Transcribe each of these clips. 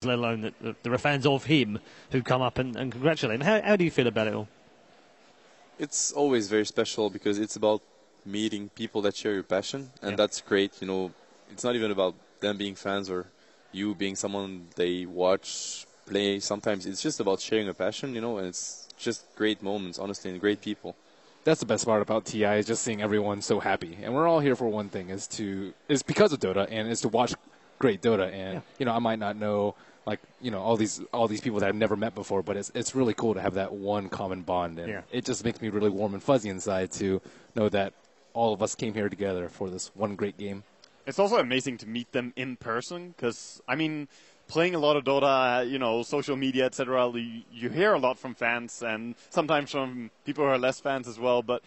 let alone that there are fans of him who come up and congratulate him. How do you feel about it all? It's always very special because it's about meeting people that share your passion, and that's great. You know, it's not even about them being fans or you being someone they watch play. Sometimes it's just about sharing a passion, you know, and it's just great moments, honestly, and great people. That's the best part about TI, is just seeing everyone so happy. And we're all here for one thing, is because of Dota, and is to watch great Dota. And you know, I might not know, like, you know, all these people that I've never met before, but it's really cool to have that one common bond, and it just makes me really warm and fuzzy inside to know that all of us came here together for this one great game. It's also amazing to meet them in person, because I mean, playing a lot of Dota, you know, social media, etc., you hear a lot from fans, and sometimes from people who are less fans as well. But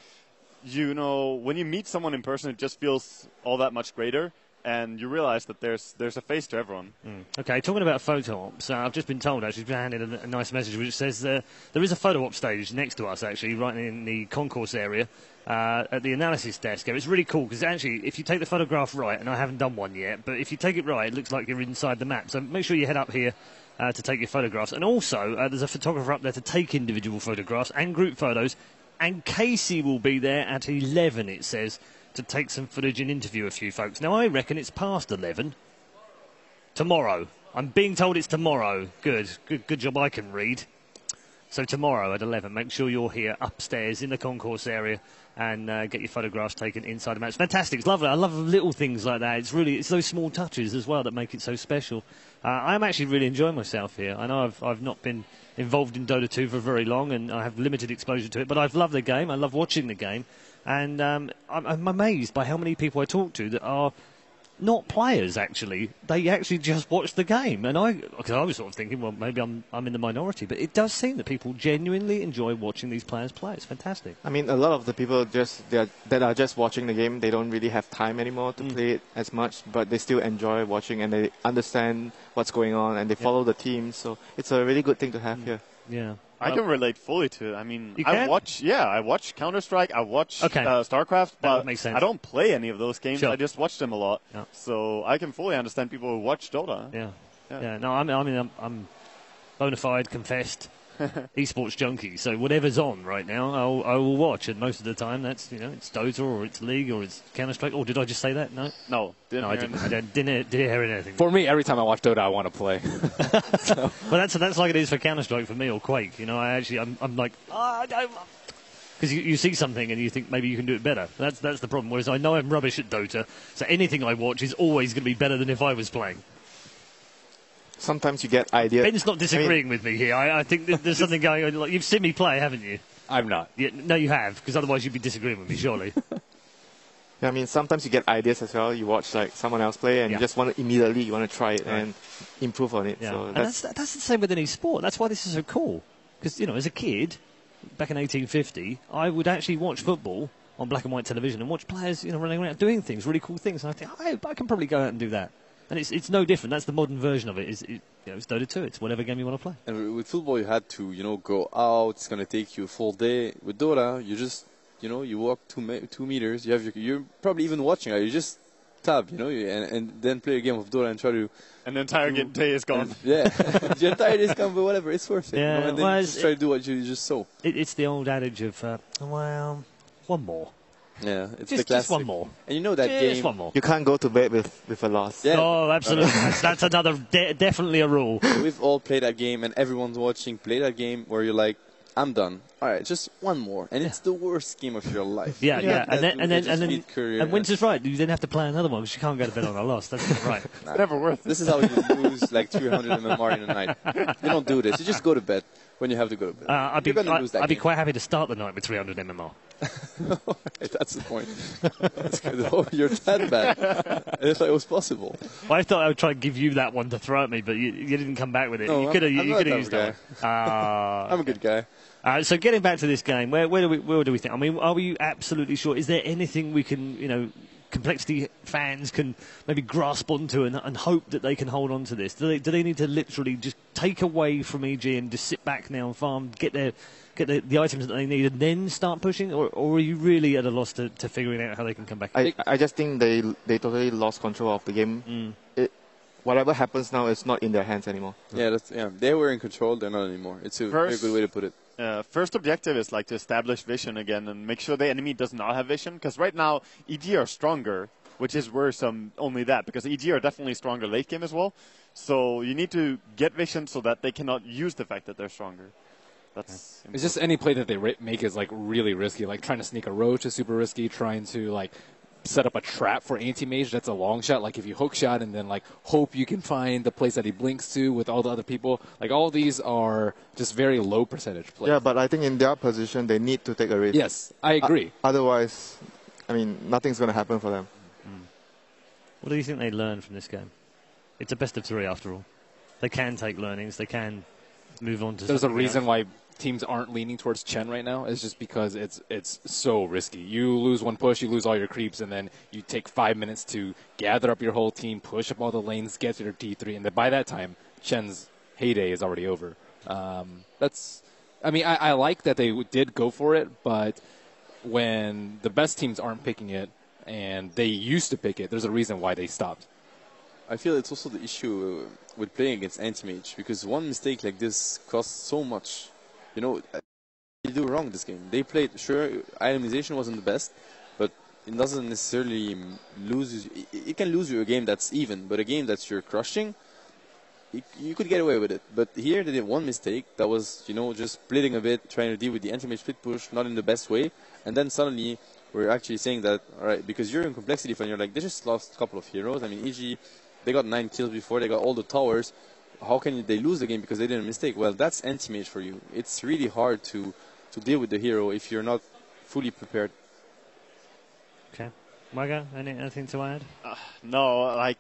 you know, when you meet someone in person, it just feels all that much greater. And you realize that there's a face to everyone. Okay, talking about photo ops, I've just been told, actually, been handed a nice message which says there is a photo op stage next to us, actually, right in the concourse area at the analysis desk. It's really cool because, actually, if you take the photograph right, and I haven't done one yet, but if you take it right, it looks like you're inside the map. So make sure you head up here to take your photographs. And also, there's a photographer up there to take individual photographs and group photos. And Casey will be there at 11, it says, to take some footage and interview a few folks. Now, I reckon it's past 11. Tomorrow. I'm being told it's tomorrow. Good job I can read. So tomorrow at 11, make sure you're here upstairs in the concourse area and get your photographs taken inside the match. It's fantastic. It's lovely. I love little things like that. It's those small touches as well that make it so special. I'm actually really enjoying myself here. I know I've not been involved in Dota 2 for very long, and I have limited exposure to it, but I've loved the game. I love watching the game. And I'm amazed by how many people I talk to that are not players, actually. They actually just watch the game. And because I was sort of thinking, well, maybe I'm in the minority. But it does seem that people genuinely enjoy watching these players play. It's fantastic. I mean, a lot of the people that are just watching the game, they don't really have time anymore to play it as much. But they still enjoy watching, and they understand what's going on, and they follow the team. So it's a really good thing to have here. Yeah. I can relate fully to it. I mean, you I watch Counter-Strike, I watch StarCraft, but makes sense. I don't play any of those games. Sure. I just watch them a lot. Yeah. So I can fully understand people who watch Dota. Yeah. No, I'm bona fide, confessed esports junkie. So whatever's on right now, I will watch. And most of the time, that's it's Dota or it's League or it's Counter-Strike. Or did I just say that? No. No, I didn't hear anything. For me, every time I watch Dota, I want to play. Well, that's like it is for Counter-Strike for me or Quake. You know, I'm like, because you see something and you think maybe you can do it better. That's the problem. Whereas I know I'm rubbish at Dota, so anything I watch is always going to be better than if I was playing. Sometimes you get ideas. Ben's not disagreeing with me here. I think there's something going on. Like, you've seen me play, haven't you? I'm not. Yeah, no, you have, because otherwise you'd be disagreeing with me, surely. Yeah, I mean, sometimes you get ideas as well. You watch like someone else play, and you just want to immediately try it and improve on it. Yeah. So and that's the same with any sport. That's why this is so cool. Because as a kid, back in 1850, I would actually watch football on black and white television and watch players, running around doing things, really cool things. And I think, I can probably go out and do that. And it's no different. That's the modern version of it. It's Dota 2. It's whatever game you want to play. And with football, you had to, go out. It's going to take you a full day. With Dota, you just, you walk 2 meters. You're probably even watching it. You just tab, and then play a game of Dota and try to... And the entire day is gone. The entire day is gone, but whatever, it's worth it. Yeah, and then you just try to do what you just saw. It's the old adage of, one more. Yeah, it's just, the classic. Just one more. And you know that game. Just one more. You can't go to bed with a loss. Yeah. Oh, absolutely. That's another, definitely a rule. We've all played that game, and everyone's watching play that game where you're like, I'm done. All right, just one more, and it's the worst game of your life. Yeah. And Winter's right. You then have to play another one because you can't go to bed on a loss. That's not right. It's never worth it. This is how you lose like 300 MMR in a night. You don't do this. You just go to bed when you have to go to bed. I'd be quite happy to start the night with 300 MMR. That's the point. That's good. Oh, you're that bad. I thought it was possible. Well, I thought I would try and give you that one to throw at me, but you didn't come back with it. No, you could have used that one. I'm a good guy. So getting back to this game, where do we think? I mean, are we absolutely sure? Is there anything we can, complexity fans can maybe grasp onto and hope that they can hold on to this? Do they need to literally just take away from EG and just sit back now and farm, get the items that they need and then start pushing? Or are you really at a loss to figuring out how they can come back? I just think they totally lost control of the game. whatever happens now is not in their hands anymore. Yeah, they were in control. They're not anymore. It's a very good way to put it. First objective is like to establish vision again and make sure the enemy does not have vision. Because right now, EG are stronger, which is worrisome. Only that, because EG are definitely stronger late game as well. So you need to get vision so that they cannot use the fact that they're stronger. That's it's just any play that they make is like really risky. Like trying to sneak a roach is super risky. Trying to like set up a trap for anti-mage, that's a long shot. Like if you hook shot and then like hope you can find the place that he blinks to with all the other people. Like all these are just very low percentage plays. Yeah, but I think in their position they need to take a risk. Yes, I agree. Otherwise, I mean, nothing's going to happen for them. What do you think they learned from this game? It's a best of 3 after all. They can take learnings. They can move on to. There's a reason why teams aren't leaning towards Chen right now. It's just because it's so risky. You lose one push, you lose all your creeps, and then you take 5 minutes to gather up your whole team, push up all the lanes, get to your T3, and then by that time, Chen's heyday is already over. I like that they did go for it, but when the best teams aren't picking it, and they used to pick it, there's a reason why they stopped. I feel it's also the issue with playing against anti-mage, because one mistake like this costs so much. You know, they do wrong this game. They played, sure, itemization wasn't the best, but it doesn't necessarily lose you. It can lose you a game that's even, but a game that you're crushing, you could get away with it. But here they did one mistake that was, just splitting a bit, trying to deal with the anti-mage split push, not in the best way, and then suddenly we're actually saying that, all right, because you're in complexity fan, you're like, they just lost a couple of heroes. I mean, EG, they got 9 kills before, they got all the towers. How can they lose the game because they did a mistake? Well, that's anti-mage for you. It's really hard to deal with the hero if you're not fully prepared. Okay. Marga, anything to add? No,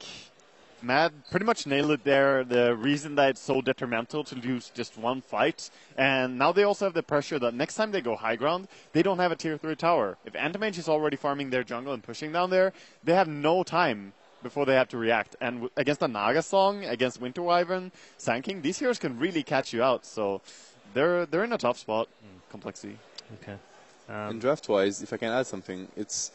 Matt pretty much nailed it there. The reason that it's so detrimental to lose just one fight. And now they also have the pressure that next time they go high ground, they don't have a tier 3 tower. If Anti-Mage is already farming their jungle and pushing down there, they have no time before they have to react. And against the Naga Song, against Winter Wyvern, Sand King, these heroes can really catch you out. So they're in a tough spot. Complexity. Okay. And draft-wise, if I can add something, it's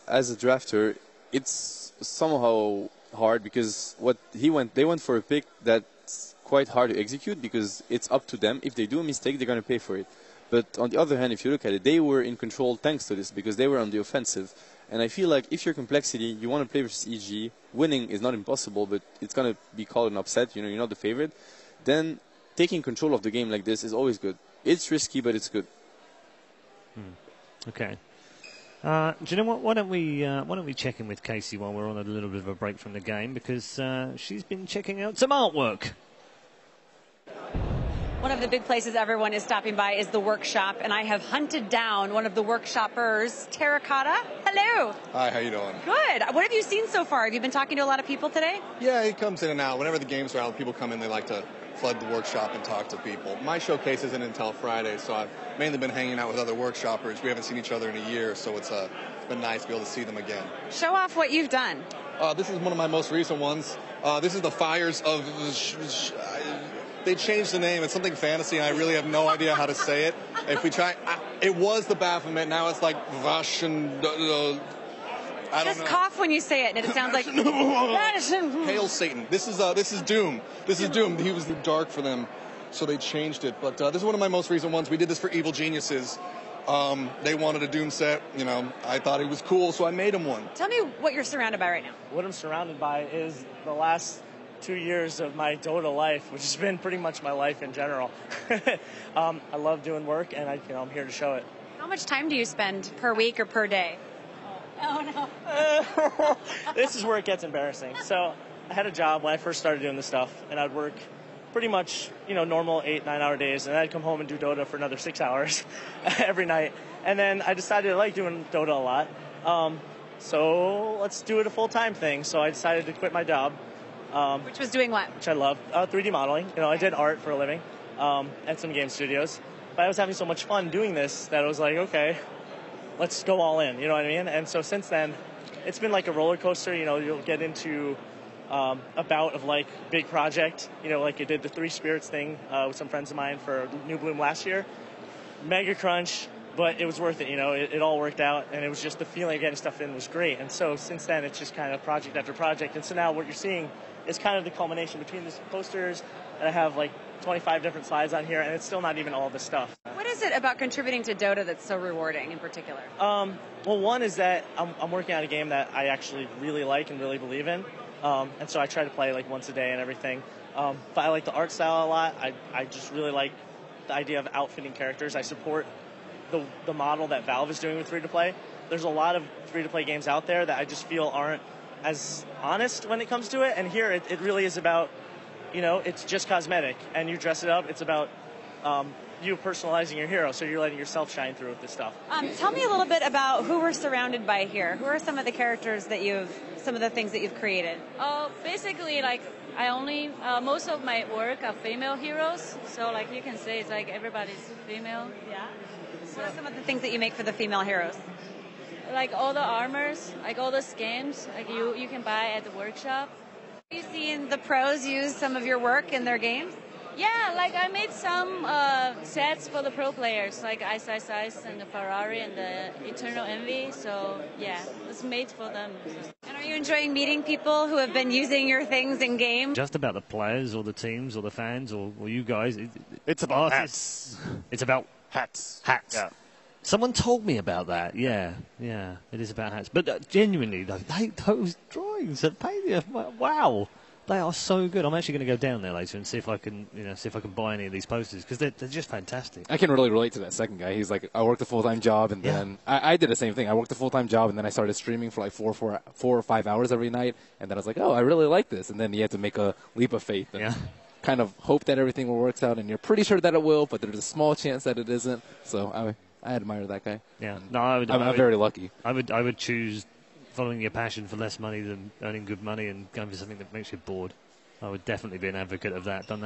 as a drafter, it's somehow hard because they went for a pick that's quite hard to execute because it's up to them. If they do a mistake, they're going to pay for it. But on the other hand, if you look at it, they were in control thanks to this because they were on the offensive. And I feel like if you're complexity, you want to play versus EG, winning is not impossible, but it's going to be called an upset, you're not the favorite, then taking control of the game like this is always good. It's risky, but it's good. Okay. Do you know what? Why don't we check in with Casey while we're on a little bit of a break from the game because she's been checking out some artwork. One of the big places everyone is stopping by is the workshop, and I have hunted down one of the workshoppers, Terracotta. Hello. Hi, how you doing? Good. What have you seen so far? Have you been talking to a lot of people today? Yeah, he comes in and out. Whenever the games are out, people come in, they like to flood the workshop and talk to people. My showcase isn't until Friday, so I've mainly been hanging out with other workshoppers. We haven't seen each other in a year, so it's been nice to be able to see them again. Show off what you've done. This is one of my most recent ones. This is the Fires of... They changed the name. It's something fantasy, and I really have no idea how to say it. If we try... it was the Baphomet. Now it's like Russian... I don't Just know. cough when you say it, and it sounds like... Hail Satan. This is Doom. This is Doom. He was dark for them, so they changed it. But this is one of my most recent ones. We did this for Evil Geniuses. They wanted a Doom set. I thought it was cool, so I made him one. Tell me what you're surrounded by right now. What I'm surrounded by is the last 2 years of my Dota life, which has been pretty much my life in general. I love doing work, and I'm here to show it. How much time do you spend per week or per day? Oh, no. This is where it gets embarrassing. So I had a job when I first started doing this stuff, and I'd work pretty much, normal 8-9 hour days, and I'd come home and do Dota for another 6 hours every night. And then I decided I like doing Dota a lot. So let's do it a full-time thing. So I decided to quit my job. Which was doing what? Which I love. 3D modeling. I did art for a living at some game studios. But I was having so much fun doing this that I was like, okay, let's go all in. You know what I mean? And so since then, it's been like a roller coaster. You'll get into a bout of like big project. Like I did the Three Spirits thing with some friends of mine for New Bloom last year. Mega crunch. but it was worth it. You know, it all worked out, and it was just the feeling of getting stuff in was great. And so since then, it's just kind of project after project. And so now what you're seeing is kind of the culmination between these posters, and I have like 25 different slides on here, and it's still not even all the stuff. What is it about contributing to Dota that's so rewarding in particular? Well, one is that I'm working on a game that I actually really like and really believe in, and so I try to play like once a day and everything. But I like the art style a lot. I just really like the idea of outfitting characters. I support the model that Valve is doing with free-to-play. There's a lot of free-to-play games out there that I just feel aren't as honest when it comes to it, and here it really is about, you know, it's just cosmetic, and you dress it up. It's about you personalizing your hero, so you're letting yourself shine through with this stuff. Tell me a little bit about who we're surrounded by here. Who are some of the characters that some of the things that you've created? Basically, like, I only, most of my work are female heroes, so like you can say it's like everybody's female. Yeah. So what are some of the things that you make for the female heroes? Like all the armors, like all the skins, like you can buy at the workshop. Have you seen the pros use some of your work in their games? Yeah, like I made some sets for the pro players, like Ice Ice Ice and the Ferrari and the Eternal Envy. So yeah, it's made for them. And are you enjoying meeting people who have been using your things in game? Just about the players or the teams or the fans or you guys. It's about artists. hats. It's about Hats. hats. Yeah. Someone told me about that. Yeah, it is about hats. But genuinely, though, those drawings are wow. They are so good. I'm actually going to go down there later and see if I can, buy any of these posters because they're just fantastic. I can really relate to that second guy. He's like, I worked a full-time job, and then I did the same thing. I worked a full-time job, and then I started streaming for like 4 or 5 hours every night, and then I was like, oh, I really like this. And then you have to make a leap of faith and kind of hope that everything will work out, and you're pretty sure that it will, but there's a small chance that it isn't. So I admire that guy. Yeah, I'm very lucky. I would choose following your passion for less money than earning good money and going for something that makes you bored. I would definitely be an advocate of that. Done that.